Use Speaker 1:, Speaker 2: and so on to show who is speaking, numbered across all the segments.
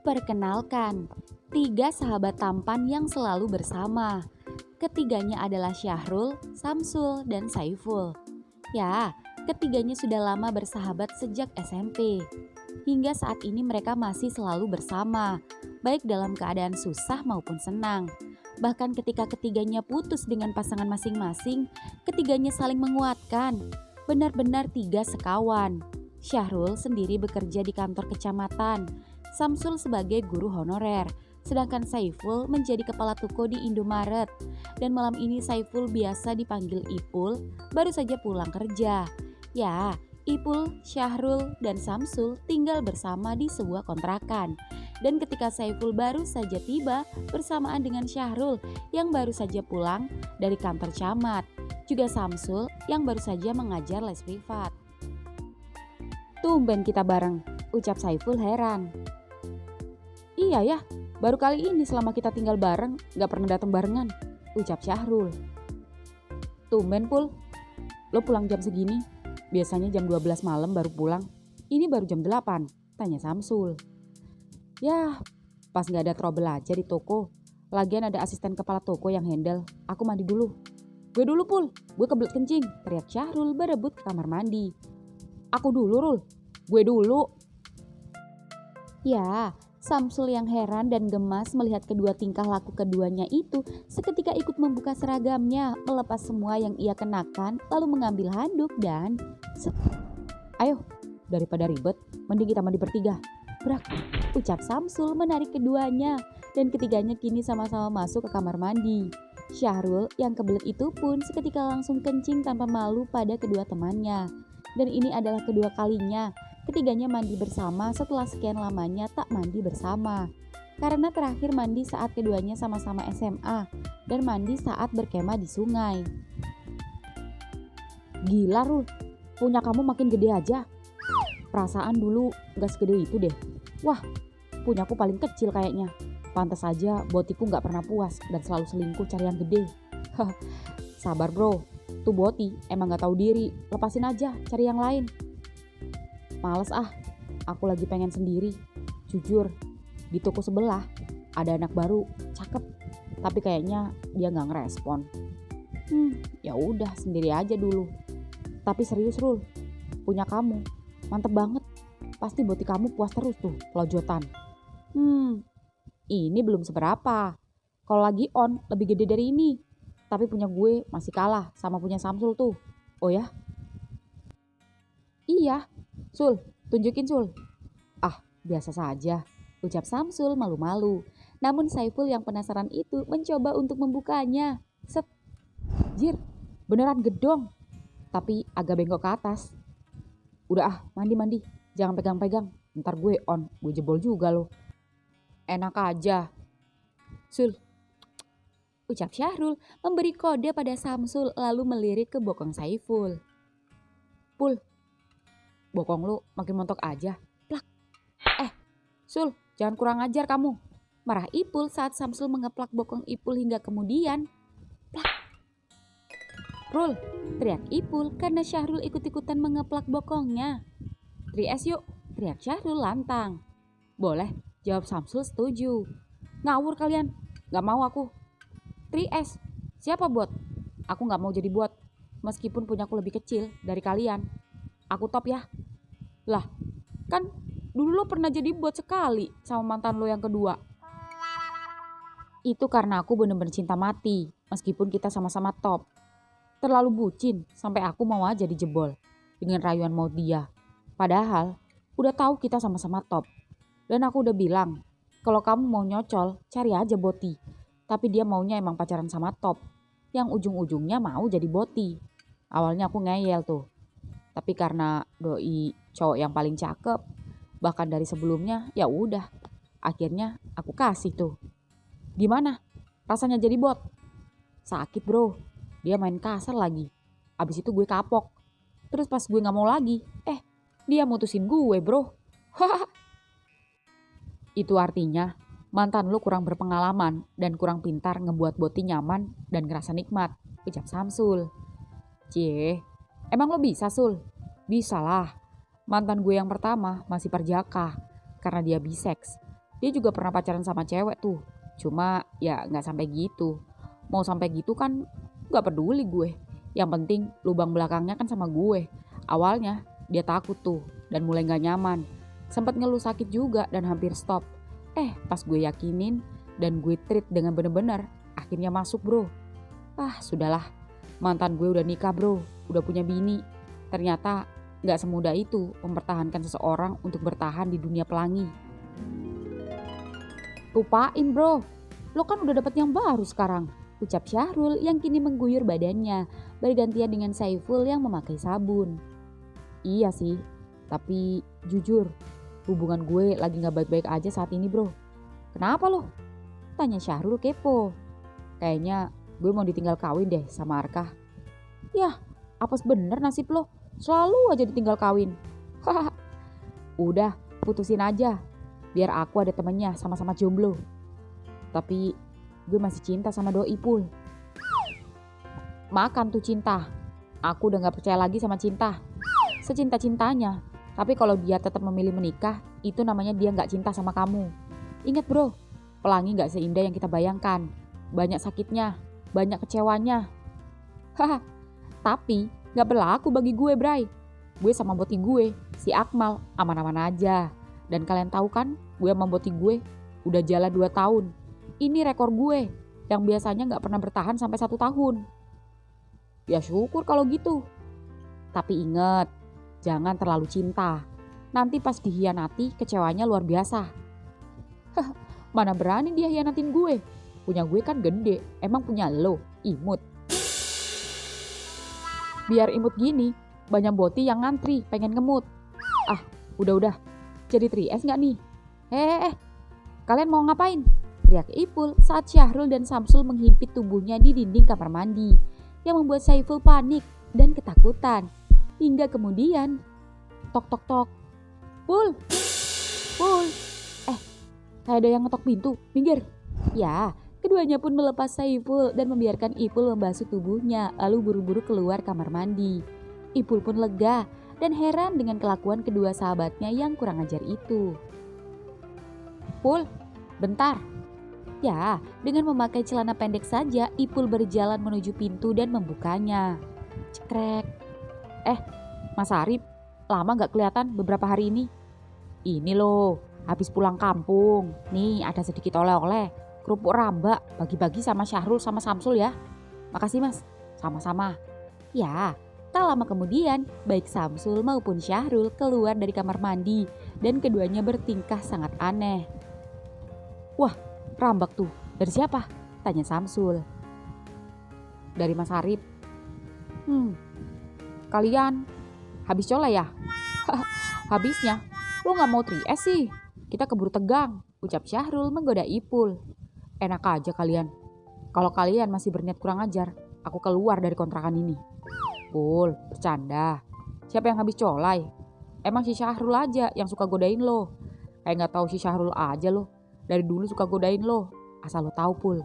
Speaker 1: Perkenalkan, tiga sahabat tampan yang selalu bersama. Ketiganya adalah Syahrul, Samsul, dan Saiful. Ya, ketiganya sudah lama bersahabat sejak SMP. Hingga saat ini mereka masih selalu bersama, baik dalam keadaan susah maupun senang. Bahkan ketika ketiganya putus dengan pasangan masing-masing, ketiganya saling menguatkan. Benar-benar tiga sekawan. Syahrul sendiri bekerja di kantor kecamatan, Samsul sebagai guru honorer, sedangkan Saiful menjadi kepala toko di Indomaret. Dan malam ini Saiful biasa dipanggil Ipul, baru saja pulang kerja. Ya, Ipul, Syahrul, dan Samsul tinggal bersama di sebuah kontrakan. Dan ketika Saiful baru saja tiba bersamaan dengan Syahrul yang baru saja pulang dari kantor camat, juga Samsul yang baru saja mengajar les privat. "Tumben kita bareng," ucap Saiful heran. "Iya ya, baru kali ini selama kita tinggal bareng gak pernah datang barengan," ucap Syahrul. "Tumben Pul, lo pulang jam segini? Biasanya jam 12 malam baru pulang. Ini baru jam 8, tanya Samsul. "Ya, pas gak ada trouble aja di toko. Lagian ada asisten kepala toko yang handle. Aku mandi dulu." "Gue dulu Pul, gue kebelet kencing," teriak Syahrul berebut ke kamar mandi. "Aku dulu Rul, gue dulu." Ya, Samsul yang heran dan gemas melihat kedua tingkah laku keduanya itu seketika ikut membuka seragamnya, melepas semua yang ia kenakan, lalu mengambil handuk dan "Ayo, daripada ribet, mending kita mandi bertiga." "Brak," ucap Samsul menarik keduanya, dan ketiganya kini sama-sama masuk ke kamar mandi. Syahrul yang kebelet itu pun seketika langsung kencing tanpa malu pada kedua temannya. Dan ini adalah kedua kalinya ketiganya mandi bersama setelah sekian lamanya tak mandi bersama. Karena terakhir mandi saat keduanya sama-sama SMA dan mandi saat berkemah di sungai. "Gila Rul, punya kamu makin gede aja. Perasaan dulu gak segede itu deh. Wah, punyaku paling kecil kayaknya. Pantas aja botiku gak pernah puas dan selalu selingkuh cari yang gede." "Sabar bro, tuh boti emang gak tahu diri, lepasin aja cari yang lain." "Males ah, aku lagi pengen sendiri. Jujur, di toko sebelah ada anak baru, cakep. Tapi kayaknya dia gak ngerespon." Ya udah sendiri aja dulu." "Tapi serius Rul, punya kamu mantep banget. Pasti boti kamu puas terus tuh pelojotan." Ini belum seberapa. Kalau lagi on lebih gede dari ini. Tapi punya gue masih kalah sama punya Samsul tuh." "Oh ya?" "Iya. Sul, tunjukin Sul." "Ah, biasa saja," ucap Samsul malu-malu. Namun Saiful yang penasaran itu mencoba untuk membukanya. Set, jir, beneran gedong. Tapi agak bengkok ke atas. "Udah ah, mandi. Jangan pegang-pegang. Ntar gue on, gue jebol juga loh." "Enak aja, Sul," ucap Syahrul memberi kode pada Samsul lalu melirik ke bokong Saiful. "Pul, bokong lu makin montok aja." Plak. Sul, jangan kurang ajar kamu," marah Ipul saat Samsul mengeplak bokong Ipul hingga kemudian plak. "Rul," teriak Ipul karena Syahrul ikut-ikutan mengeplak bokongnya. "3S yuk," teriak Syahrul lantang. "Boleh," jawab Samsul setuju. "Ngawur kalian, gak mau aku." "3S, siapa bot?" "Aku gak mau jadi bot, meskipun punyaku lebih kecil dari kalian. Aku top ya." "Lah, kan dulu lo pernah jadi bot sekali sama mantan lo yang kedua." "Itu karena aku bener-bener cinta mati, meskipun kita sama-sama top. Terlalu bucin sampai aku mau aja dijebol dengan rayuan maut dia. Padahal udah tahu kita sama-sama top. Dan aku udah bilang, kalau kamu mau nyocol, cari aja boti. Tapi dia maunya emang pacaran sama top, yang ujung-ujungnya mau jadi boti. Awalnya aku ngeyel tuh. Tapi karena doi cowok yang paling cakep, bahkan dari sebelumnya, ya udah. Akhirnya aku kasih tuh. Gimana? Rasanya jadi bot?" "Sakit bro, dia main kasar lagi. Abis itu gue kapok. Terus pas gue gak mau lagi, dia mutusin gue bro." "Itu artinya mantan lu kurang berpengalaman dan kurang pintar ngebuat boti nyaman dan ngerasa nikmat," ucap Samsul. "Cie, emang lo bisa Sul?" "Bisa lah. Mantan gue yang pertama masih perjaka karena dia biseks. Dia juga pernah pacaran sama cewek tuh. Cuma ya gak sampai gitu. Mau sampai gitu kan gak peduli gue. Yang penting lubang belakangnya kan sama gue. Awalnya dia takut tuh dan mulai gak nyaman. Sempat ngeluh sakit juga dan hampir stop. Pas gue yakinin dan gue treat dengan bener-bener, akhirnya masuk bro. Sudahlah. Mantan gue udah nikah bro. Udah punya bini. Ternyata gak semudah itu mempertahankan seseorang untuk bertahan di dunia pelangi. Lupain bro, lo kan udah dapet yang baru sekarang, ucap Syahrul yang kini mengguyur badannya, bergantian dengan Saiful yang memakai sabun. Iya sih, tapi jujur, hubungan gue lagi gak baik-baik aja saat ini bro. Kenapa lo? Tanya Syahrul kepo. Kayaknya gue mau ditinggal kawin deh sama Arka. Yah, apes bener nasib lo, selalu aja ditinggal kawin. Udah, putusin aja. Biar aku ada temennya sama-sama jomblo. Tapi gue masih cinta sama doi Pul. Makan tuh cinta. Aku udah gak percaya lagi sama cinta. Secinta-cintanya. Tapi kalau dia tetap memilih menikah, itu namanya dia gak cinta sama kamu. Ingat bro, pelangi gak seindah yang kita bayangkan. Banyak sakitnya, banyak kecewanya. Tapi gak berlaku bagi gue Bray. Gue sama boti gue, si Akmal, aman-aman aja. Dan kalian tahu kan, gue sama boti gue udah jalan 2 tahun. Ini rekor gue, yang biasanya gak pernah bertahan sampai 1 tahun. Ya syukur kalau gitu. Tapi inget, jangan terlalu cinta. Nanti pas dihianati, kecewanya luar biasa. Mana berani dia hianatin gue. Punya gue kan gede, emang punya lo, imut. Biar imut gini, banyak boti yang ngantri pengen ngemut. Udah. Jadi 3S gak nih? Kalian mau ngapain? Teriak Ipul saat Syahrul dan Samsul menghimpit tubuhnya di dinding kamar mandi. Yang membuat Saiful panik dan ketakutan. Hingga kemudian, tok. Pul! Kayak ada yang ngetok pintu, minggir. Ya, keduanya pun melepas Saiful dan membiarkan Ipul membasuh tubuhnya lalu buru-buru keluar kamar mandi. Ipul pun lega dan heran dengan kelakuan kedua sahabatnya yang kurang ajar itu. Pul, bentar. Ya, dengan memakai celana pendek saja, Ipul berjalan menuju pintu dan membukanya. Cekrek. Mas Arif, lama gak kelihatan beberapa hari ini? Ini loh, habis pulang kampung. Nih ada sedikit oleh-oleh, kerupuk rambak, bagi-bagi sama Syahrul sama Samsul ya. Makasih mas, sama-sama. Ya. Tak lama kemudian, baik Samsul maupun Syahrul keluar dari kamar mandi dan keduanya bertingkah sangat aneh. Wah, rambak tuh. Dari siapa? Tanya Samsul. Dari Mas Arif. Kalian habis colek ya? Habisnya. Lo gak mau 3S sih? Kita keburu tegang, ucap Syahrul menggoda Ipul. Enak aja kalian. Kalau kalian masih berniat kurang ajar, aku keluar dari kontrakan ini. Pul, bercanda. Siapa yang habis colai? Emang si Syahrul aja yang suka godain lo. Kayak gak tahu si Syahrul aja lo. Dari dulu suka godain lo. Asal lo tahu Pul.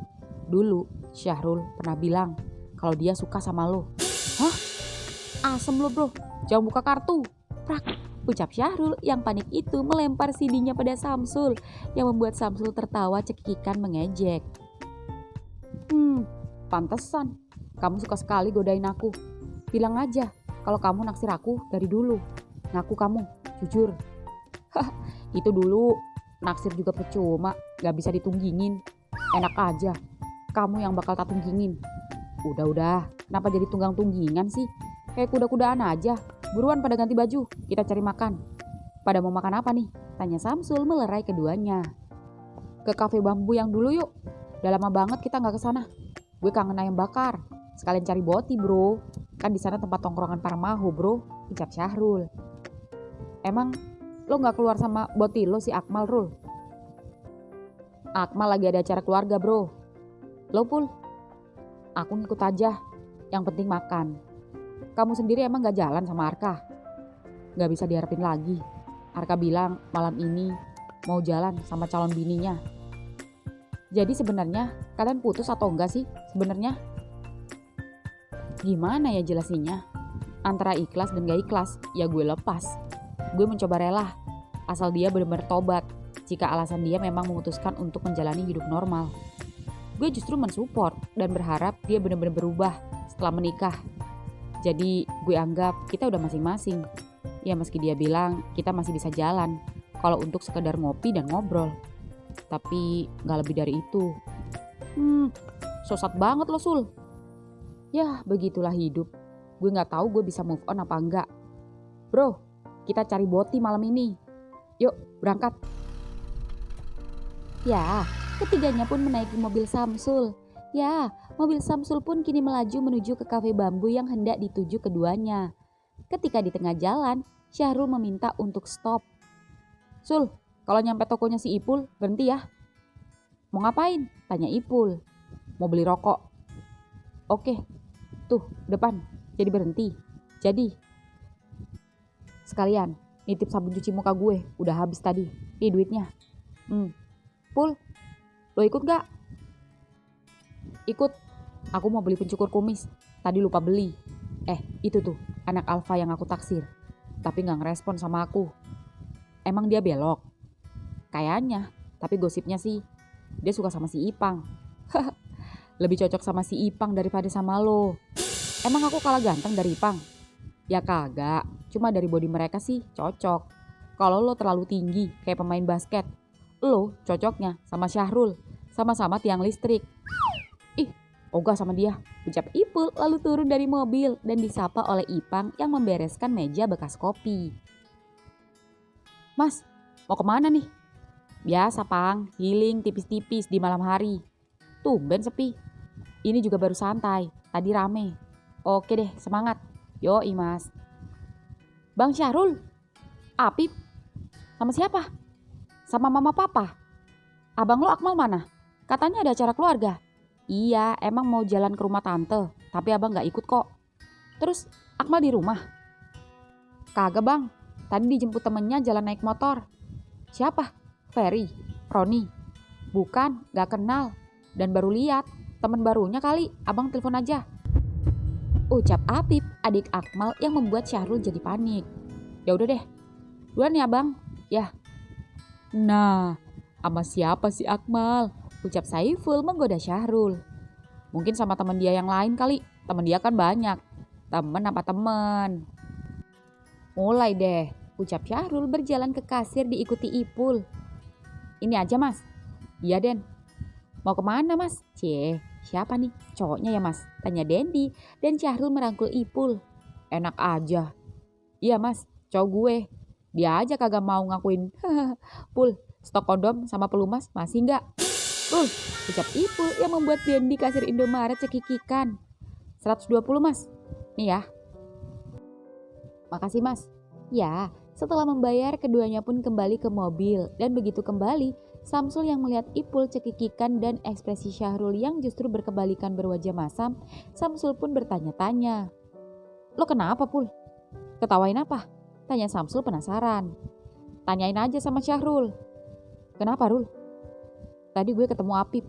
Speaker 1: Dulu Syahrul pernah bilang kalau dia suka sama lo. Hah? Asem lo bro. Jangan buka kartu. Prak. Ucap Syahrul yang panik itu melempar CD-nya pada Samsul. Yang membuat Samsul tertawa cekikikan mengejek. Pantesan. Kamu suka sekali godain aku. Bilang aja kalau kamu naksir aku dari dulu. Ngaku kamu, jujur. Itu dulu naksir juga percuma, gak bisa ditunggingin. Enak aja, kamu yang bakal tak tunggingin. Udah, kenapa jadi tunggang tunggingan sih? Kayak kuda-kudaan aja. Buruan pada ganti baju, kita cari makan. Pada mau makan apa nih? Tanya Samsul melerai keduanya. Ke kafe bambu yang dulu yuk. Udah lama banget kita gak kesana. Gue kangen ayam bakar. Sekalian cari boti bro. Kan di sana tempat tongkrongan para maho bro, ucap Syahrul. Emang lo gak keluar sama boti lo si Akmal Rul? Akmal lagi ada acara keluarga bro. Lo Pul? Aku ngikut aja, yang penting makan. Kamu sendiri emang gak jalan sama Arka? Gak bisa diharapin lagi. Arka bilang malam ini mau jalan sama calon bininya. Jadi sebenarnya kalian putus atau enggak sih sebenarnya? Gimana ya jelasinnya? Antara ikhlas dan gak ikhlas, ya gue lepas. Gue mencoba rela, asal dia benar-benar tobat. jika alasan dia memang memutuskan untuk menjalani hidup normal. Gue justru mensupport dan berharap dia benar-benar berubah setelah menikah. Jadi gue anggap kita udah masing-masing. Ya meski dia bilang kita masih bisa jalan kalau untuk sekedar ngopi dan ngobrol. Tapi gak lebih dari itu. Sosat banget lo Sul. Ya begitulah hidup. Gue gak tahu gue bisa move on apa enggak. Bro, kita cari boti malam ini. Yuk berangkat. Ya, ketiganya pun menaiki mobil Samsul. Ya, mobil Samsul pun kini melaju menuju ke kafe bambu yang hendak dituju keduanya. Ketika di tengah jalan, Syahrul meminta untuk stop. Sul, kalau nyampe tokonya si Ipul, berhenti ya. Mau ngapain? Tanya Ipul. Mau beli rokok. Oke, tuh depan, jadi berhenti. Jadi, sekalian, nitip sabun cuci muka gue, udah habis tadi. Nih duitnya. Pul, lo ikut gak? Ikut, aku mau beli pencukur kumis, tadi lupa beli. Itu tuh, anak Alfa yang aku taksir. Tapi gak ngerespon sama aku. Emang dia belok? Kayaknya, tapi gosipnya sih, dia suka sama si Ipang. Lebih cocok sama si Ipang daripada sama lo. Emang aku kalah ganteng dari Ipang? Ya kagak, cuma dari body mereka sih cocok. Kalau lo terlalu tinggi kayak pemain basket, lo cocoknya sama Syahrul, sama-sama tiang listrik. Ih, ogah sama dia, ucap Ipul lalu turun dari mobil dan disapa oleh Ipang yang membereskan meja bekas kopi. Mas, mau kemana nih? Biasa Pang, healing tipis-tipis di malam hari. Tumben sepi. Ini juga baru santai, tadi rame. Oke deh, semangat. Yoi mas. Bang Syahrul, Apip, sama siapa? Sama mama papa. Abang lo Akmal mana? Katanya ada acara keluarga. Iya, emang mau jalan ke rumah tante, tapi abang gak ikut kok. Terus Akmal di rumah? Kagak bang, tadi dijemput temennya jalan naik motor. Siapa? Ferry? Roni? Bukan, gak kenal. Dan baru lihat, temen barunya kali, abang telepon aja. Ucap Apip, adik Akmal yang membuat Syahrul jadi panik. Ya udah deh, duluan ya bang. Ya. Nah, sama siapa sih Akmal? Ucap Saiful menggoda Syahrul. Mungkin sama teman dia yang lain kali, teman dia kan banyak. Temen apa temen? Mulai deh, ucap Syahrul berjalan ke kasir diikuti Ipul. Ini aja mas. Iya Den. Mau kemana mas? Siapa nih? Cowoknya ya mas? Tanya Dendi dan Syahrul merangkul Ipul. Enak aja. Iya mas, cowok gue. Dia aja kagak mau ngakuin. Pul, stok kondom sama pelumas masih enggak? Ucap Ipul yang membuat Dendi kasir Indomaret cekikikan. 120 mas. Nih ya. Makasih mas. Ya, setelah membayar keduanya pun kembali ke mobil. Dan begitu kembali, Samsul yang melihat Ipul cekikikan dan ekspresi Syahrul yang justru berkebalikan berwajah masam, Samsul pun bertanya-tanya. Lo kenapa Pul? Ketawain apa? Tanya Samsul penasaran. Tanyain aja sama Syahrul. Kenapa Rul? Tadi gue ketemu Apip,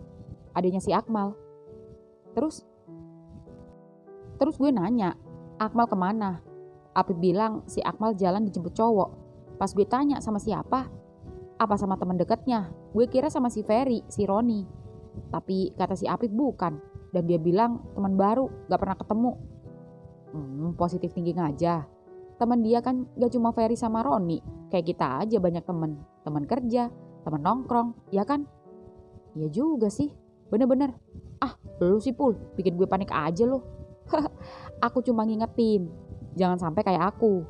Speaker 1: adanya si Akmal. Terus gue nanya, Akmal kemana? Apip bilang si Akmal jalan dijemput cowok. Pas gue tanya sama siapa? Apa sama teman dekatnya? Gue kira sama si Ferry, si Roni. Tapi kata si Apip bukan. Dan dia bilang teman baru, gak pernah ketemu. Positif thinking aja. Teman dia kan gak cuma Ferry sama Roni. Kayak kita aja banyak teman. Teman kerja, teman nongkrong, ya kan? Iya juga sih, bener-bener. Lu sih Pul, bikin gue panik aja lo. Aku cuma ngingetin, jangan sampai kayak aku.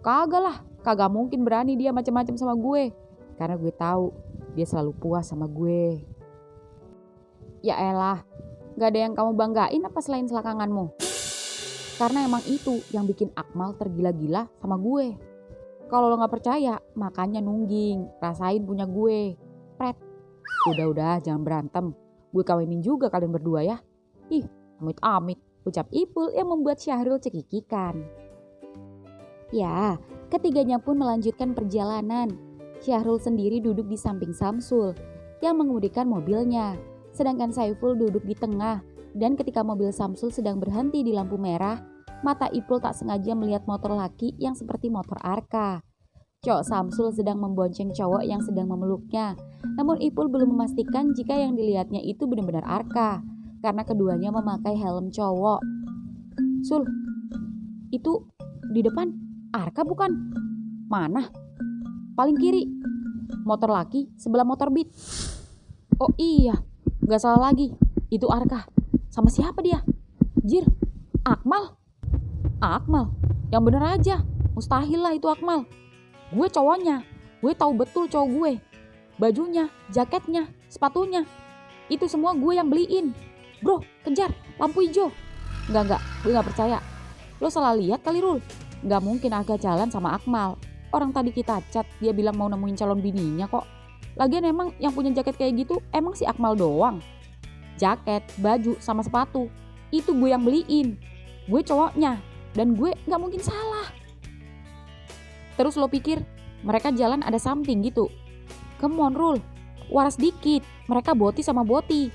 Speaker 1: Kagak lah, kagak mungkin berani dia macam-macam sama gue. Karena gue tahu dia selalu puas sama gue. Ya elah, gak ada yang kamu banggain apa selain selakanganmu? Karena emang itu yang bikin Akmal tergila-gila sama gue. Kalau lo gak percaya, makanya nungging, rasain punya gue. Pret. Udah, jangan berantem. Gue kawinin juga kalian berdua ya. Ih, amit-amit, ucap Ipul yang membuat Syahrul cekikikan. Ya, ketiganya pun melanjutkan perjalanan. Syahrul sendiri duduk di samping Samsul yang mengemudikan mobilnya. Sedangkan Saiful duduk di tengah. Dan ketika mobil Samsul sedang berhenti di lampu merah, mata Ipul tak sengaja melihat motor laki yang seperti motor Arka. Cowok Samsul sedang membonceng cowok yang sedang memeluknya. Namun Ipul belum memastikan jika yang dilihatnya itu benar-benar Arka, karena keduanya memakai helm cowok. Sul, itu di depan Arka bukan? Mana? Paling kiri. Motor laki sebelah motor beat. Oh iya, gak salah lagi. Itu Arka. Sama siapa dia? Jir, Akmal. Akmal? Yang bener aja. Mustahil lah itu Akmal. Gue cowoknya. Gue tahu betul cowok gue. Bajunya, jaketnya, sepatunya. Itu semua gue yang beliin. Bro, kejar. Lampu hijau. Enggak. Gue gak percaya. Lo salah lihat kali, Rul. Gak mungkin Arka jalan sama Akmal. Orang tadi kita chat, dia bilang mau nemuin calon bininya kok. Lagian emang yang punya jaket kayak gitu emang si Akmal doang. Jaket, baju, sama sepatu. Itu gue yang beliin. Gue cowoknya. Dan gue gak mungkin salah. Terus lo pikir mereka jalan ada something gitu? Come on Rul, waras dikit. Mereka boti sama boti.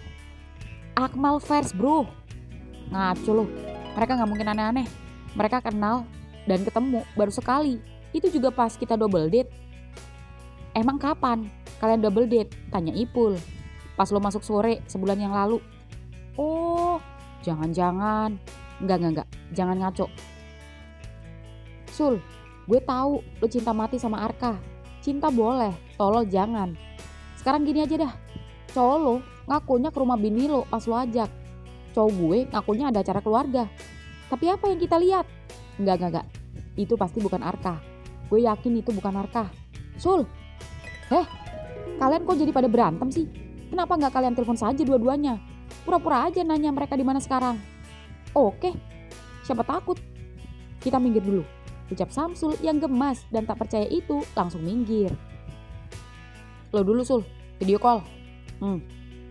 Speaker 1: Akmal first bro. Ngaco lo. Mereka gak mungkin aneh-aneh. Mereka kenal dan ketemu baru sekali. Itu juga pas kita double date. Emang kapan kalian double date? Tanya Ipul. Pas lo masuk sore sebulan yang lalu. Oh, jangan-jangan. Enggak. Jangan ngaco. Sul, gue tahu lo cinta mati sama Arka. Cinta boleh, tolol jangan. Sekarang gini aja dah. Cowok lo ngakunya ke rumah bini lo pas lo ajak. Cowok gue ngakunya ada acara keluarga. Tapi apa yang kita lihat? Enggak. Itu pasti bukan Arka. Gue yakin itu bukan Arka. Sul, kalian kok jadi pada berantem sih? Kenapa nggak kalian telepon saja dua-duanya? Pura-pura aja nanya mereka di mana sekarang. Oke, siapa takut? Kita minggir dulu. Ucap Samsul yang gemas dan tak percaya itu langsung minggir. Lo dulu Sul, video call.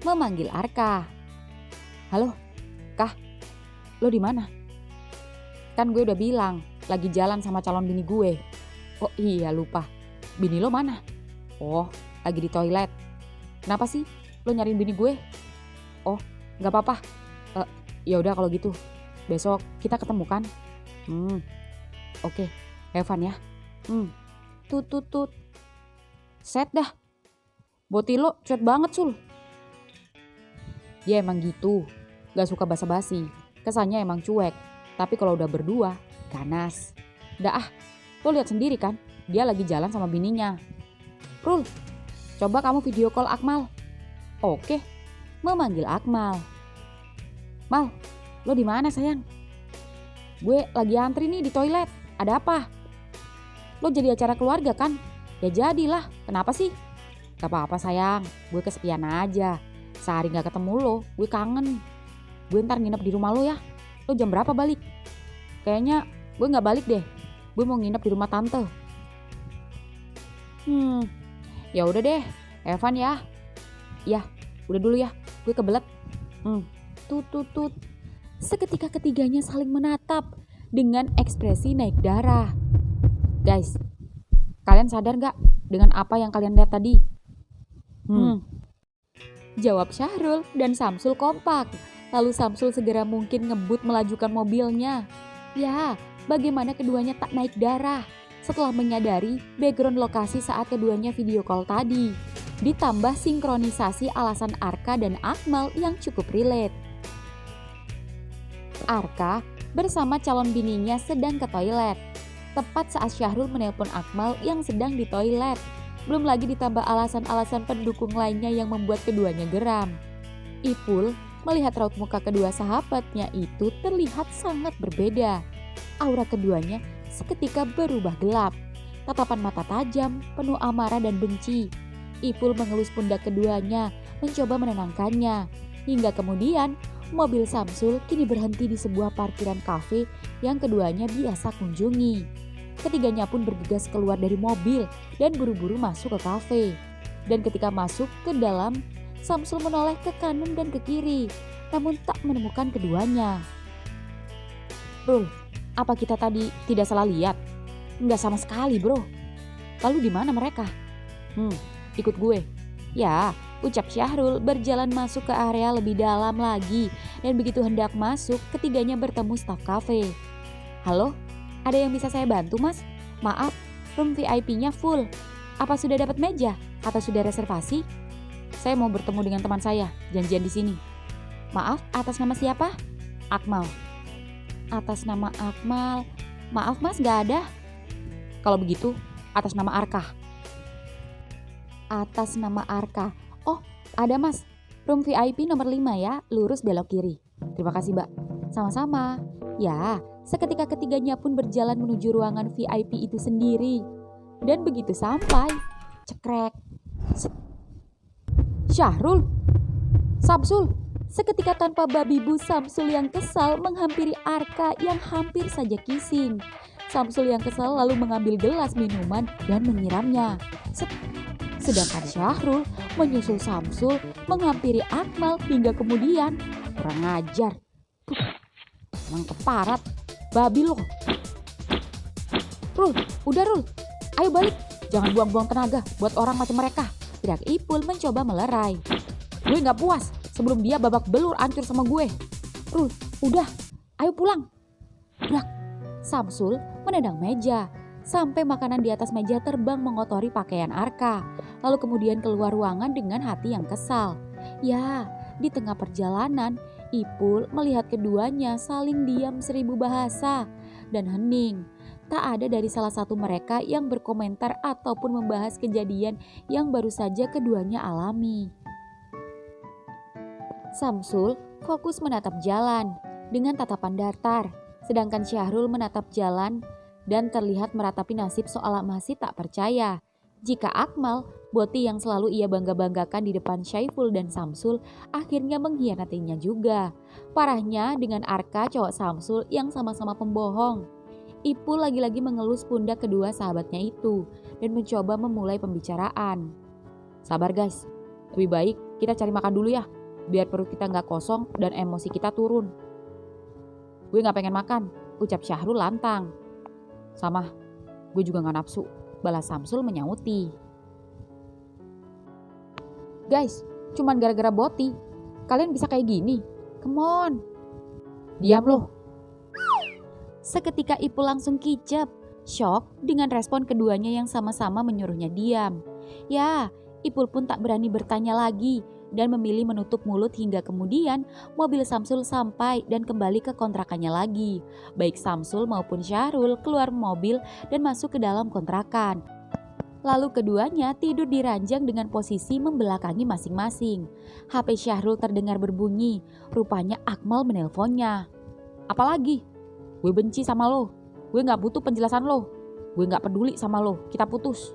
Speaker 1: Memanggil Arka. Halo, Kah, lo di mana? Kan gue udah bilang, lagi jalan sama calon bini gue. Oh iya lupa, bini lo mana? Oh, lagi di toilet. Kenapa sih lo nyariin bini gue? Oh, nggak apa-apa. Ya udah kalau gitu, besok kita ketemu kan? Oke, have fun ya. Tut. Set dah. Boti lo cuek banget Sul. Ya emang gitu, gak suka basa-basi. Kesannya emang cuek, tapi kalau udah berdua, ganas. Lo lihat sendiri kan, dia lagi jalan sama bininya. Rul, coba kamu video call Akmal. Oke, memanggil Akmal. Mal, lo di mana sayang? Gue lagi antri nih di toilet. Ada apa? Lo jadi acara keluarga kan? Ya jadilah, kenapa sih? Gak apa-apa sayang, gue kesepian aja. Sehari gak ketemu lo, gue kangen. Gue ntar nginep di rumah lo ya. Lo jam berapa balik? Kayaknya gue gak balik deh. Gue mau nginep di rumah tante. Ya udah deh, Evan ya. Ya, udah dulu ya, gue kebelet. Tut. Seketika ketiganya saling menatap dengan ekspresi naik darah. Guys, kalian sadar gak dengan apa yang kalian lihat tadi? Jawab Syahrul dan Samsul kompak. Lalu Samsul segera mungkin ngebut melajukan mobilnya. Ya, bagaimana keduanya tak naik darah setelah menyadari background lokasi saat keduanya video call tadi. Ditambah sinkronisasi alasan Arka dan Akmal yang cukup relate. Arka bersama calon bininya sedang ke toilet. Tepat saat Syahrul menelpon Akmal yang sedang di toilet. Belum lagi ditambah alasan-alasan pendukung lainnya yang membuat keduanya geram. Ipul melihat raut muka kedua sahabatnya itu terlihat sangat berbeda. Aura keduanya seketika berubah gelap. Tatapan mata tajam, penuh amarah dan benci. Ipul mengelus pundak keduanya, mencoba menenangkannya. Hingga kemudian, mobil Samsul kini berhenti di sebuah parkiran kafe yang keduanya biasa kunjungi. Ketiganya pun bergegas keluar dari mobil dan buru-buru masuk ke kafe. Dan ketika masuk ke dalam, Samsul menoleh ke kanan dan ke kiri, namun tak menemukan keduanya. Rul, apa kita tadi tidak salah lihat? Enggak sama sekali bro. Lalu di mana mereka? Ikut gue. Ya, ucap Syahrul berjalan masuk ke area lebih dalam lagi. Dan begitu hendak masuk, ketiganya bertemu staf kafe. Halo, ada yang bisa saya bantu mas? Maaf, room VIP-nya full. Apa sudah dapat meja? Atau sudah reservasi? Saya mau bertemu dengan teman saya, janjian di sini. Maaf, atas nama siapa? Akmal. Atas nama Akmal. Maaf mas, gak ada. Kalau begitu, atas nama Arka. Atas nama Arka. Oh, ada mas. Room VIP nomor 5 ya, lurus belok kiri. Terima kasih mbak. Sama-sama. Ya, seketika ketiganya pun berjalan menuju ruangan VIP itu sendiri. Dan begitu sampai, cekrek. Syahrul, Samsul. Seketika tanpa babi bu, Samsul yang kesal menghampiri Arka yang hampir saja kissing. Samsul yang kesal lalu mengambil gelas minuman dan menyiramnya. Sedangkan Syahrul menyusul Samsul menghampiri Akmal hingga kemudian kurang ajar. Emang keparat, babi loh. Rul, udah Rul, ayo balik. Jangan buang-buang tenaga buat orang macam mereka. Teriak Ipul mencoba melerai. Gue gak puas sebelum dia babak belur hancur sama gue. Rul, udah, ayo pulang. Brak, Samsul menendang meja. Sampai makanan di atas meja terbang mengotori pakaian Arka. Lalu kemudian keluar ruangan dengan hati yang kesal. Ya, di tengah perjalanan, Ipul melihat keduanya saling diam 1000 bahasa dan hening. Tak ada dari salah satu mereka yang berkomentar ataupun membahas kejadian yang baru saja keduanya alami. Samsul fokus menatap jalan dengan tatapan datar, sedangkan Syahrul menatap jalan dan terlihat meratapi nasib seolah masih tak percaya. Jika Akmal, boti yang selalu ia bangga-banggakan di depan Syaiful dan Samsul, akhirnya mengkhianatinya juga. Parahnya dengan Arka cowok Samsul yang sama-sama pembohong. Ipul lagi-lagi mengelus pundak kedua sahabatnya itu dan mencoba memulai pembicaraan. Sabar guys, lebih baik kita cari makan dulu ya, biar perut kita gak kosong dan emosi kita turun. Gue gak pengen makan, ucap Syahrul lantang. Sama, gue juga gak nafsu, balas Samsul menyauti. Guys, cuman gara-gara boti, kalian bisa kayak gini? Come on. Diam loh. Seketika Ipul langsung kicep, shock dengan respon keduanya yang sama-sama menyuruhnya diam. Ya, Ipul pun tak berani bertanya lagi dan memilih menutup mulut hingga kemudian mobil Samsul sampai dan kembali ke kontrakannya lagi. Baik Samsul maupun Syahrul keluar mobil dan masuk ke dalam kontrakan. Lalu keduanya tidur di ranjang dengan posisi membelakangi masing-masing. HP Syahrul terdengar berbunyi, rupanya Akmal menelponnya. Apalagi? Gue benci sama lo, gue gak butuh penjelasan lo, gue gak peduli sama lo, kita putus.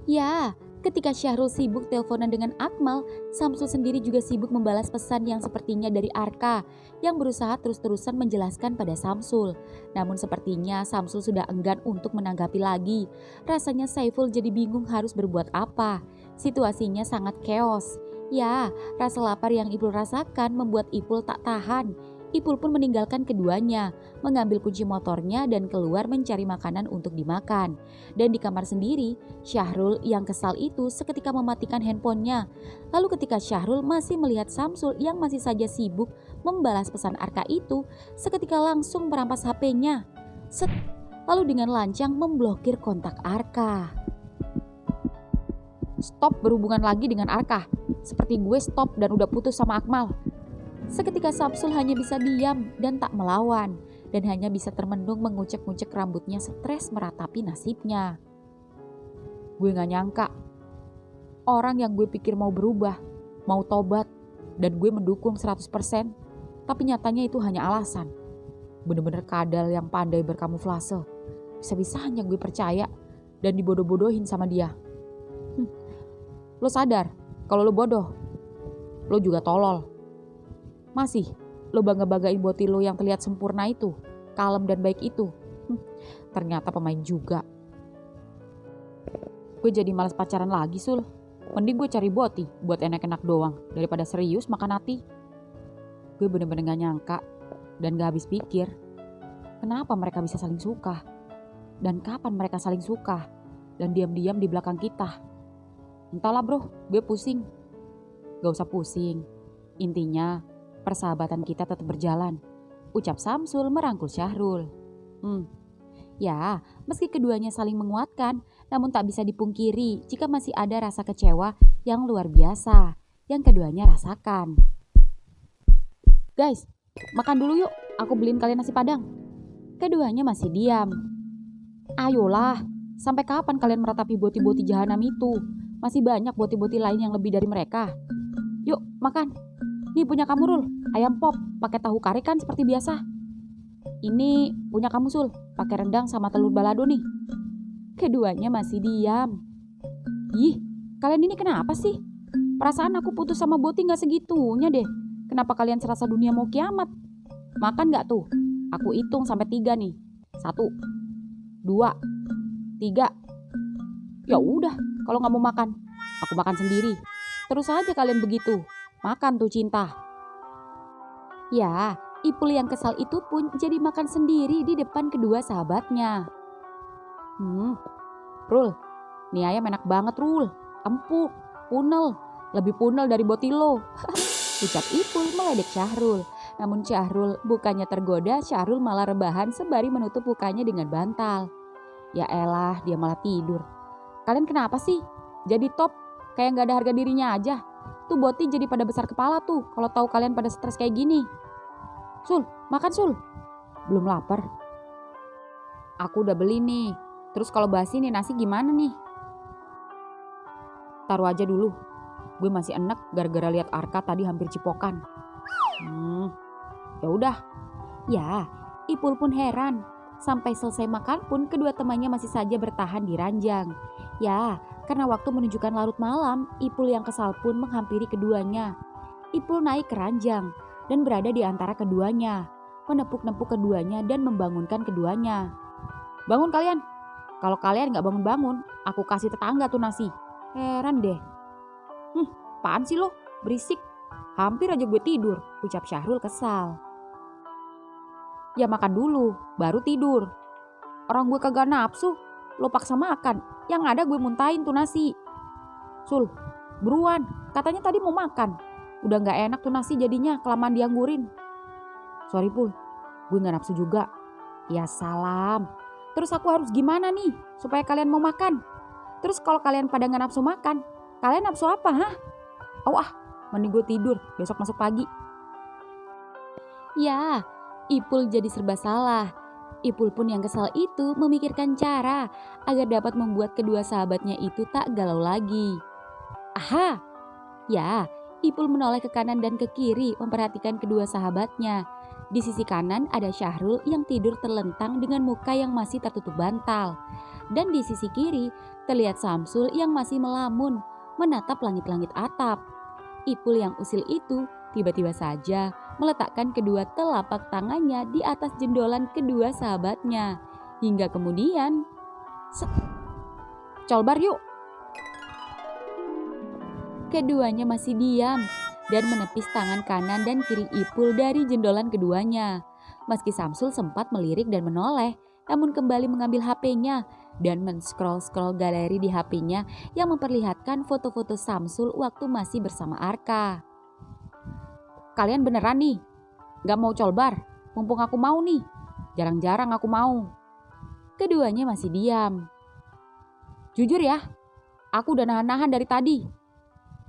Speaker 1: Ya, ketika Syahrul sibuk teleponan dengan Akmal, Samsul sendiri juga sibuk membalas pesan yang sepertinya dari Arka yang berusaha terus-terusan menjelaskan pada Samsul. Namun sepertinya Samsul sudah enggan untuk menanggapi lagi. Rasanya Saiful jadi bingung harus berbuat apa. Situasinya sangat chaos. Ya, rasa lapar yang Ipul rasakan membuat Ipul tak tahan. Ipul pun meninggalkan keduanya, mengambil kunci motornya dan keluar mencari makanan untuk dimakan. Dan di kamar sendiri, Syahrul yang kesal itu seketika mematikan handphonenya. Lalu ketika Syahrul masih melihat Samsul yang masih saja sibuk membalas pesan Arka itu, seketika langsung merampas HP-nya. Set, lalu dengan lancang memblokir kontak Arka. Stop berhubungan lagi dengan Arka, seperti gue stop dan udah putus sama Akmal. Seketika Samsul hanya bisa diam dan tak melawan, dan hanya bisa termenung mengucek-ngucek rambutnya stres meratapi nasibnya. Gue gak nyangka, orang yang gue pikir mau berubah, mau tobat, dan gue mendukung 100%, tapi nyatanya itu hanya alasan. Bener-bener kadal yang pandai berkamuflase, bisa-bisanya gue percaya dan dibodoh-bodohin sama dia. Lo sadar kalau lo bodoh, lo juga tolol. Masih lo bangga-banggain boti lo yang terlihat sempurna itu, kalem dan baik itu. Ternyata pemain juga. Gue jadi malas pacaran lagi Sul. Mending gue cari boti buat enak-enak doang daripada serius makan hati. Gue bener-bener gak nyangka dan gak habis pikir. Kenapa mereka bisa saling suka? Dan kapan mereka saling suka? Dan diam-diam di belakang kita. Entahlah bro, gue pusing. Gak usah pusing. Intinya persahabatan kita tetap berjalan, ucap Samsul merangkul Syahrul. Ya, meski keduanya saling menguatkan, namun tak bisa dipungkiri jika masih ada rasa kecewa yang luar biasa yang keduanya rasakan. Guys, makan dulu yuk, aku beliin kalian nasi padang. Keduanya masih diam. Ayolah, sampai kapan kalian meratapi boti-boti jahanam itu? Masih banyak boti-boti lain yang lebih dari mereka. Yuk, makan. Nih punya kamu Rul, ayam pop, pakai tahu kari kan seperti biasa. Ini punya kamu Sul, pakai rendang sama telur balado nih. Keduanya masih diam. Ih, kalian ini kenapa sih? Perasaan aku putus sama Boti gak segitunya deh. Kenapa kalian serasa dunia mau kiamat? Makan gak tuh? Aku hitung sampai 3 nih. 1, 2, 3. Ya udah, kalau gak mau makan, aku makan sendiri. Terus aja kalian begitu. Makan tuh cinta. Ya, Ipul yang kesal itu pun jadi makan sendiri di depan kedua sahabatnya. Rul, nih ayam enak banget Rul. Empuk, punel, lebih punel dari Botilo. Ucap Ipul meledek Syahrul. Namun Syahrul bukannya tergoda, Syahrul malah rebahan sembari menutup mukanya dengan bantal. Ya elah, dia malah tidur. Kalian kenapa sih? Jadi top, kayak gak ada harga dirinya aja. Tuh Boti jadi pada besar kepala tuh kalau tahu kalian pada stres kayak gini. Sul, makan Sul. Belum lapar. Aku udah beli nih. Terus kalau basi nih nasi gimana nih? Taruh aja dulu. Gue masih enek gara-gara lihat Arka tadi hampir cipokan. Ya udah. Ya, Ipul pun heran. Sampai selesai makan pun kedua temannya masih saja bertahan di ranjang. Ya, karena waktu menunjukkan larut malam, Ipul yang kesal pun menghampiri keduanya. Ipul naik ke ranjang dan berada di antara keduanya, menepuk-nepuk keduanya dan membangunkan keduanya. Bangun kalian. Kalau kalian gak bangun-bangun, aku kasih tetangga tuh nasi. Heran deh. Apaan sih lo? Berisik. Hampir aja gue tidur, ucap Syahrul kesal. Ya makan dulu, baru tidur. Orang gue kagak nafsu, lo paksa makan. Yang ada gue muntahin tuh nasi. Sul, buruan, katanya tadi mau makan. Udah gak enak tuh nasi jadinya, kelamaan dianggurin. Sorry Pul, gue gak nafsu juga. Ya salam. Terus aku harus gimana nih supaya kalian mau makan? Terus kalau kalian pada gak nafsu makan, kalian nafsu apa hah? Mending gue tidur, besok masuk pagi. Ya, Ipul jadi serba salah. Ipul pun yang kesal itu memikirkan cara agar dapat membuat kedua sahabatnya itu tak galau lagi. Aha, ya, Ipul menoleh ke kanan dan ke kiri memperhatikan kedua sahabatnya. Di sisi kanan ada Syahrul yang tidur terlentang dengan muka yang masih tertutup bantal. Dan di sisi kiri terlihat Samsul yang masih melamun menatap langit-langit atap. Ipul yang usil itu tiba-tiba saja meletakkan kedua telapak tangannya di atas jendolan kedua sahabatnya. Hingga kemudian, colbar yuk. Keduanya masih diam dan menepis tangan kanan dan kiri Ipul dari jendolan keduanya. Meski Samsul sempat melirik dan menoleh, namun kembali mengambil HP-nya dan men-scroll-scroll galeri di HP-nya yang memperlihatkan foto-foto Samsul waktu masih bersama Arka. Kalian beneran nih? Gak mau colbar? Mumpung aku mau nih. Jarang-jarang aku mau. Keduanya masih diam. Jujur ya, aku udah nahan-nahan dari tadi.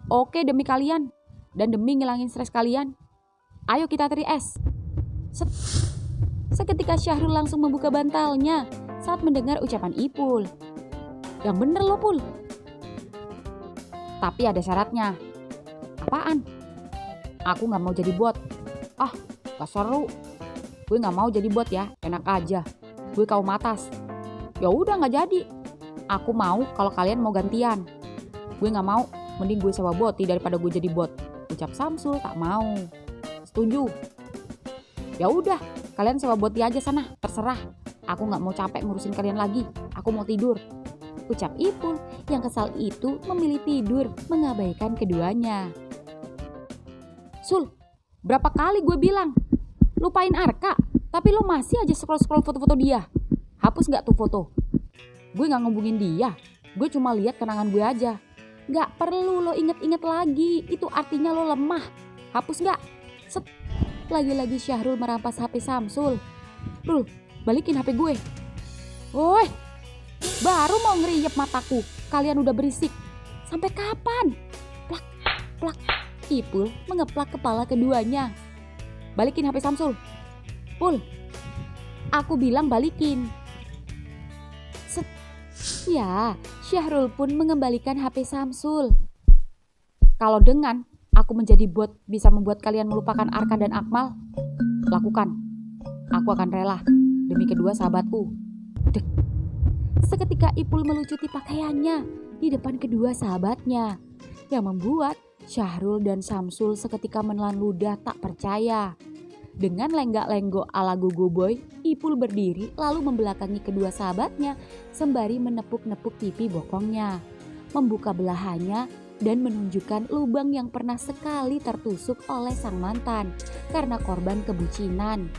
Speaker 1: Oke demi kalian dan demi ngilangin stres kalian. Ayo kita teri es. Seketika Syahrul langsung membuka bantalnya saat mendengar ucapan Ipul. Yang bener lo Pul. Tapi ada syaratnya. Apaan? Aku gak mau jadi bot. Gak seru. Gue gak mau jadi bot ya, enak aja. Gue kaum atas. Ya udah gak jadi. Aku mau kalau kalian mau gantian. Gue gak mau, mending gue sewa Boti daripada gue jadi bot. Ucap Samsul tak mau. Setuju. Ya udah, kalian sewa Boti aja sana, terserah. Aku gak mau capek ngurusin kalian lagi. Aku mau tidur. Ucap Ipul yang kesal itu memilih tidur mengabaikan keduanya. Sul, berapa kali gue bilang, lupain Arka, tapi lo masih aja scroll-scroll foto-foto dia. Hapus gak tuh foto? Gue gak ngubungin dia, gue cuma lihat kenangan gue aja. Gak perlu lo inget-inget lagi, itu artinya lo lemah. Hapus gak? Lagi-lagi Syahrul merampas HP Samsul. Rul, balikin HP gue. Woi, baru mau ngeriyep mataku, kalian udah berisik. Sampai kapan? Plak, plak. Ipul mengeplak kepala keduanya. Balikin HP Samsul. Pul, aku bilang balikin. Set. Ya, Syahrul pun mengembalikan HP Samsul. Kalau dengan aku menjadi bot bisa membuat kalian melupakan Arka dan Akmal, lakukan. Aku akan rela demi kedua sahabatku. Dek. Seketika Ipul melucuti pakaiannya di depan kedua sahabatnya, yang membuat Syahrul dan Samsul seketika menelan ludah tak percaya. Dengan lenggak-lenggok ala Gogo Boy, Ipul berdiri lalu membelakangi kedua sahabatnya sembari menepuk-nepuk pipi bokongnya, membuka belahannya dan menunjukkan lubang yang pernah sekali tertusuk oleh sang mantan karena korban kebucinan.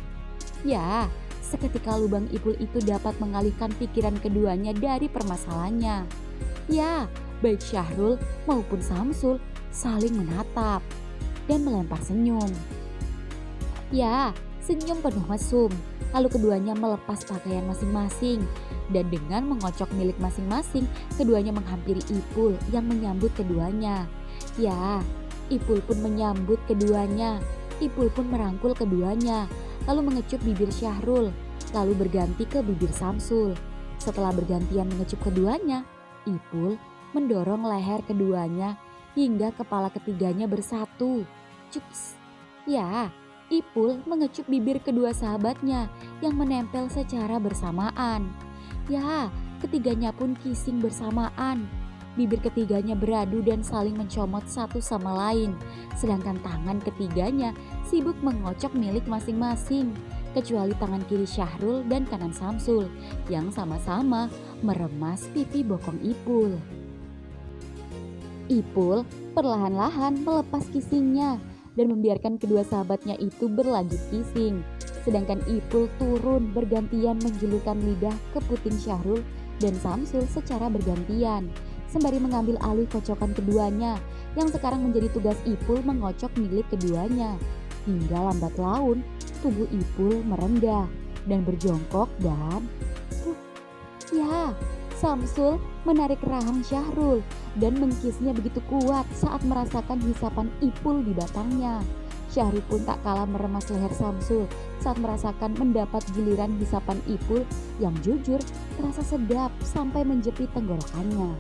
Speaker 1: Ya, seketika lubang Ipul itu dapat mengalihkan pikiran keduanya dari permasalahannya. Ya, baik Syahrul maupun Samsul saling menatap dan melempar senyum. Ya, senyum penuh mesum. Lalu keduanya melepas pakaian masing-masing dan dengan mengocok milik masing-masing, keduanya menghampiri Ipul yang menyambut keduanya. Ya, Ipul pun menyambut keduanya. Ipul pun merangkul keduanya, lalu mengecup bibir Syahrul, lalu berganti ke bibir Samsul. Setelah bergantian mengecup keduanya, Ipul mendorong leher keduanya hingga kepala ketiganya bersatu. Cups. Ya, Ipul mengecup bibir kedua sahabatnya yang menempel secara bersamaan. Ya, ketiganya pun kissing bersamaan. Bibir ketiganya beradu dan saling mencomot satu sama lain. Sedangkan tangan ketiganya sibuk mengocok milik masing-masing. Kecuali tangan kiri Syahrul dan kanan Samsul yang sama-sama meremas pipi bokong Ipul. Ipul perlahan-lahan melepas kissingnya dan membiarkan kedua sahabatnya itu berlanjut kissing. Sedangkan Ipul turun bergantian menjulurkan lidah ke puting Syahrul dan Samsul secara bergantian, sembari mengambil alih kocokan keduanya yang sekarang menjadi tugas Ipul mengocok milik keduanya. Hingga lambat laun tubuh Ipul merendah dan berjongkok dan ya, Samsul menarik rahang Syahrul dan mengkisnya begitu kuat saat merasakan hisapan Ipul di batangnya. Syahrul pun tak kalah meremas leher Samsul saat merasakan mendapat giliran hisapan Ipul yang jujur terasa sedap sampai menjepit tenggorokannya.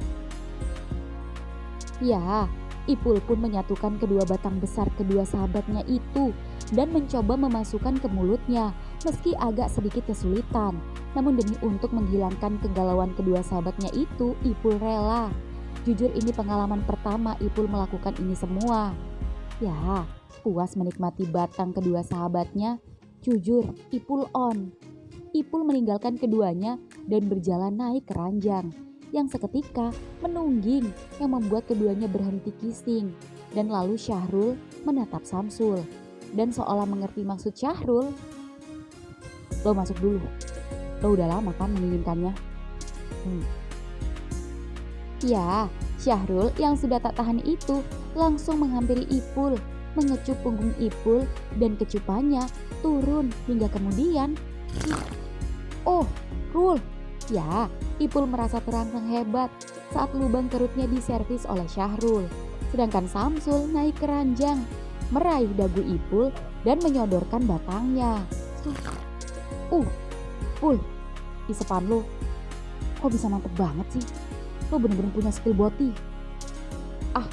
Speaker 1: Ya, Ipul pun menyatukan kedua batang besar kedua sahabatnya itu dan mencoba memasukkan ke mulutnya meski agak sedikit kesulitan. Namun demi untuk menghilangkan kegalauan kedua sahabatnya itu, Ipul rela. Jujur ini pengalaman pertama Ipul melakukan ini semua. Ya, puas menikmati batang kedua sahabatnya, jujur Ipul on. Ipul meninggalkan keduanya dan berjalan naik ke ranjang yang seketika menungging yang membuat keduanya berhenti kissing. Dan lalu Syahrul menatap Samsul dan seolah mengerti maksud Syahrul. Lo masuk dulu. Lo udah lama kan menginginkannya? Ya, Syahrul yang sudah tak tahan itu langsung menghampiri Ipul, mengecup punggung Ipul dan kecupannya turun hingga kemudian oh, Rul. Ya, Ipul merasa terangsang hebat saat lubang perutnya diservis oleh Syahrul. Sedangkan Samsul naik ke ranjang, meraih dagu Ipul dan menyodorkan batangnya. Pul, isepan lo, kok bisa mantep banget sih? Lo bener-bener punya skill boti. Ah,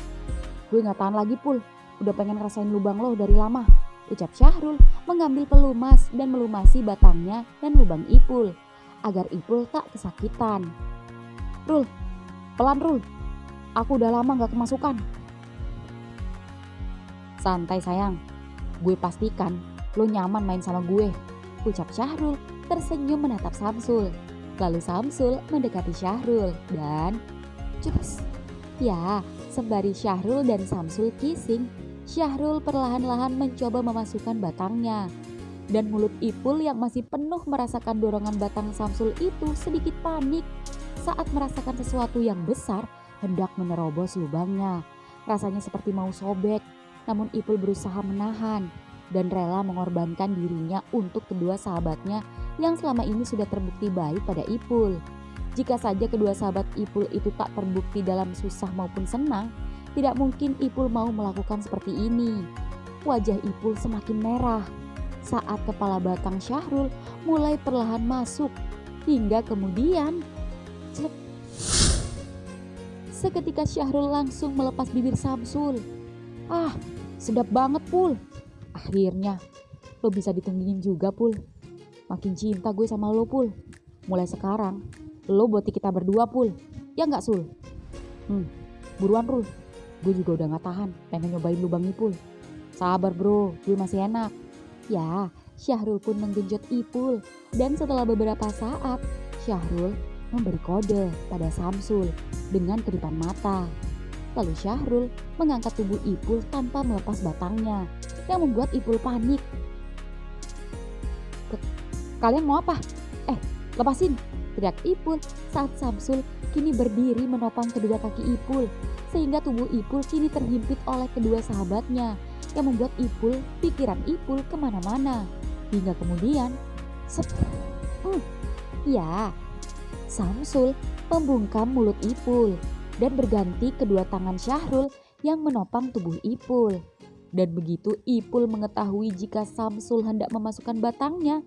Speaker 1: gue gak tahan lagi Pul, udah pengen ngerasain lubang lo dari lama, ucap Syahrul mengambil pelumas dan melumasi batangnya dan lubang Ipul agar Ipul tak kesakitan. Rul, pelan Rul, aku udah lama gak kemasukan. Santai sayang, gue pastikan lo nyaman main sama gue, ucap Syahrul tersenyum menatap Samsul. Lalu Samsul mendekati Syahrul dan cups. Ya, sembari Syahrul dan Samsul kissing, Syahrul perlahan-lahan mencoba memasukkan batangnya. Dan mulut Ipul yang masih penuh merasakan dorongan batang Samsul itu sedikit panik saat merasakan sesuatu yang besar hendak menerobos lubangnya. Rasanya seperti mau sobek, namun Ipul berusaha menahan dan rela mengorbankan dirinya untuk kedua sahabatnya yang selama ini sudah terbukti baik pada Ipul. Jika saja kedua sahabat Ipul itu tak terbukti dalam susah maupun senang, tidak mungkin Ipul mau melakukan seperti ini. Wajah Ipul semakin merah saat kepala batang Syahrul mulai perlahan masuk hingga kemudian clep. Seketika Syahrul langsung melepas bibir Samsul. Ah, sedap banget Pul. Akhirnya lo bisa ditunggingin juga Pul. Makin cinta gue sama lo Pul. Mulai sekarang lo buat kita berdua Pul. Ya gak Sul? Buruan Rul. Gue juga udah gak tahan pengen nyobain lubang Ipul. Sabar bro, gue masih enak. Ya, Syahrul pun menggenjot Ipul. Dan setelah beberapa saat, Syahrul memberi kode pada Samsul dengan kedipan mata. Lalu Syahrul mengangkat tubuh Ipul tanpa melepas batangnya, yang membuat Ipul panik. Kalian mau apa? Lepasin! Teriak Ipul saat Samsul kini berdiri menopang kedua kaki Ipul, sehingga tubuh Ipul kini terhimpit oleh kedua sahabatnya, yang membuat pikiran Ipul kemana-mana. Hingga kemudian, Samsul membungkam mulut Ipul dan berganti kedua tangan Syahrul yang menopang tubuh Ipul. Dan begitu Ipul mengetahui jika Samsul hendak memasukkan batangnya,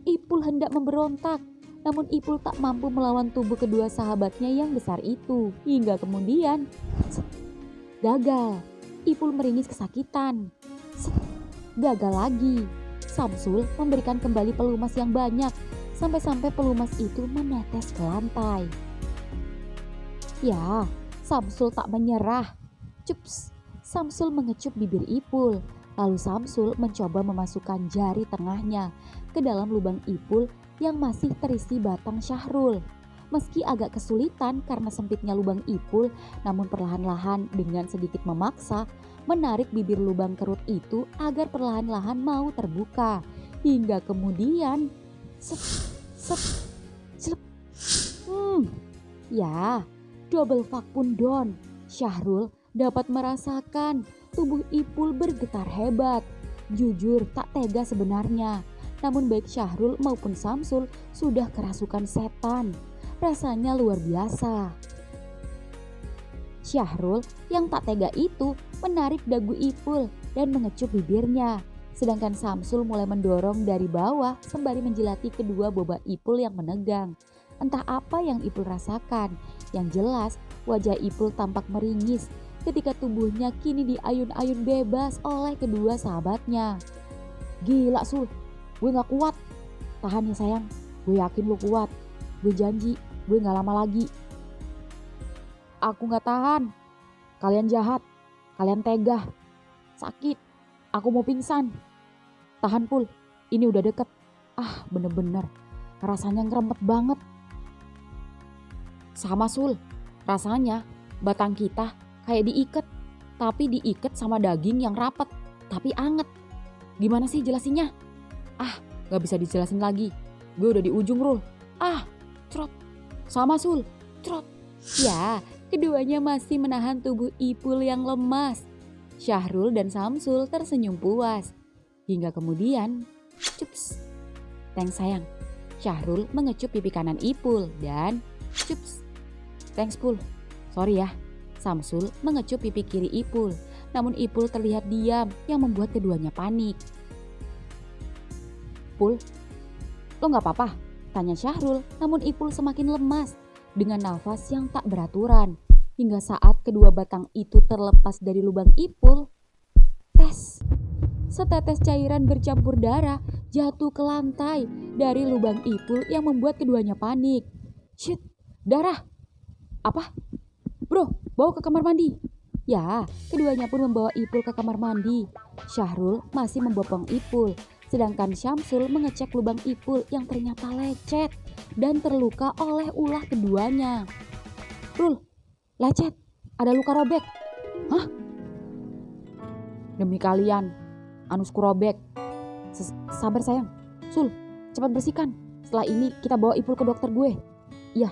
Speaker 1: Ipul hendak memberontak. Namun Ipul tak mampu melawan tubuh kedua sahabatnya yang besar itu. Hingga kemudian, gagal. Ipul meringis kesakitan. Gagal lagi. Samsul memberikan kembali pelumas yang banyak, sampai-sampai pelumas itu menetes ke lantai. Ya, Samsul tak menyerah. Cups, Samsul mengecup bibir Ipul. Lalu Samsul mencoba memasukkan jari tengahnya ke dalam lubang Ipul yang masih terisi batang Syahrul. Meski agak kesulitan karena sempitnya lubang Ipul, namun perlahan-lahan dengan sedikit memaksa menarik bibir lubang kerut itu agar perlahan-lahan mau terbuka. Hingga kemudian Ya, double fuck pun down. Syahrul dapat merasakan tubuh Ipul bergetar hebat. Jujur tak tega sebenarnya. Namun baik Syahrul maupun Samsul sudah kerasukan setan. Rasanya luar biasa. Syahrul yang tak tega itu menarik dagu Ipul dan mengecup bibirnya. Sedangkan Samsul mulai mendorong dari bawah sembari menjilati kedua boba Ipul yang menegang. Entah apa yang Ipul rasakan. Yang jelas wajah Ipul tampak meringis ketika tubuhnya kini diayun-ayun bebas oleh kedua sahabatnya. Gila Sul, gue gak kuat. Tahan ya sayang, gue yakin lo kuat. Gue janji, gue gak lama lagi. Aku gak tahan. Kalian jahat, kalian tega. Sakit, aku mau pingsan. Tahan Pul, ini udah deket. Bener-bener, rasanya ngerempet banget. Sama Sul, rasanya batang kita kayak diikat. Tapi diikat sama daging yang rapet, tapi anget. Gimana sih jelasinnya? Gak bisa dijelasin lagi. Gue udah di ujung Rul. Trot. Sama Sul, trot. Ya, keduanya masih menahan tubuh Ipul yang lemas. Syahrul dan Samsul tersenyum puas. Hingga kemudian, cups. Thanks sayang. Syahrul mengecup pipi kanan Ipul dan cups. Thanks Pul. Sorry ya. Samsul mengecup pipi kiri Ipul. Namun Ipul terlihat diam yang membuat keduanya panik. Pul, lo gak apa-apa? Tanya Syahrul, namun Ipul semakin lemas dengan nafas yang tak beraturan. Hingga saat kedua batang itu terlepas dari lubang Ipul, setetes cairan bercampur darah jatuh ke lantai dari lubang Ipul yang membuat keduanya panik. Shit, darah. Apa? Bro, bawa ke kamar mandi. Ya, keduanya pun membawa Ipul ke kamar mandi. Syahrul masih membopong Ipul, sedangkan Syamsul mengecek lubang Ipul yang ternyata lecet dan terluka oleh ulah keduanya. Rul, lecet, ada luka robek. Hah? Demi kalian, anusku robek. Sabar sayang. Sul, cepat bersihkan. Setelah ini kita bawa Ipul ke dokter gue. Iya,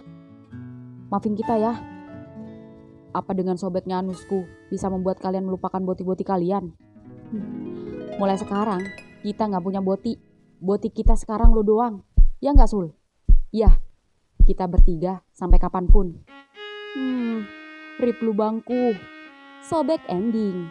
Speaker 1: maafin kita ya. Apa dengan sobeknya anusku bisa membuat kalian melupakan boti-boti kalian? Mulai sekarang kita gak punya boti. Boti kita sekarang lo doang. Ya nggak Sul? Ya, kita bertiga sampai kapanpun. Rip lu bangku. Sobek ending.